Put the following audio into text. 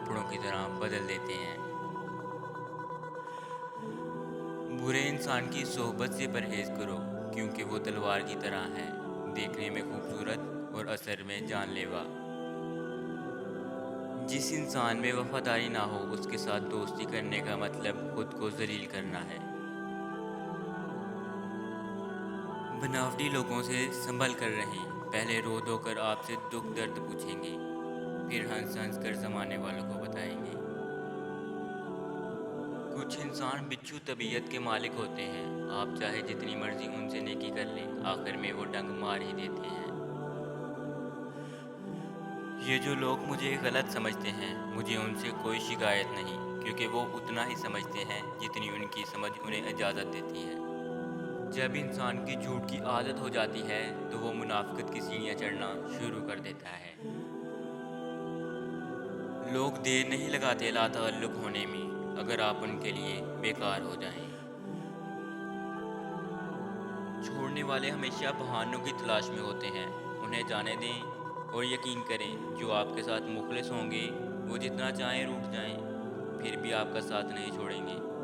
کپڑوں کی طرح بدل دیتے ہیں۔ برے انسان کی صحبت سے پرہیز کرو، کیونکہ وہ تلوار کی طرح ہے، دیکھنے میں خوبصورت اور اثر میں جان لیوا۔ جس انسان میں وفاداری نہ ہو، اس کے ساتھ دوستی کرنے کا مطلب خود کو ذلیل کرنا ہے۔ بناوٹی لوگوں سے سنبھل کر رہیں، پہلے رو دھو کر آپ سے دکھ درد پوچھیں گے، پھر ہنس ہنس کر زمانے والوں کو بتائیں گے۔ کچھ انسان بچھو طبیعت کے مالک ہوتے ہیں، آپ چاہے جتنی مرضی ان سے نیکی کر لیں، آخر میں وہ ڈنگ مار ہی دیتے ہیں۔ یہ جو لوگ مجھے غلط سمجھتے ہیں، مجھے ان سے کوئی شکایت نہیں، کیونکہ وہ اتنا ہی سمجھتے ہیں جتنی ان کی سمجھ انہیں اجازت دیتی ہے۔ جب انسان کی جھوٹ کی عادت ہو جاتی ہے تو وہ منافقت کی سیڑھیاں چڑھنا شروع کر دیتا ہے۔ لوگ دیر نہیں لگاتے لا تعلق ہونے میں، اگر آپ ان کے لیے بیکار ہو جائیں۔ چھوڑنے والے ہمیشہ بہانوں کی تلاش میں ہوتے ہیں، انہیں جانے دیں اور یقین کریں جو آپ کے ساتھ مخلص ہوں گے وہ جتنا چاہیں روٹھ جائیں، پھر بھی آپ کا ساتھ نہیں چھوڑیں گے۔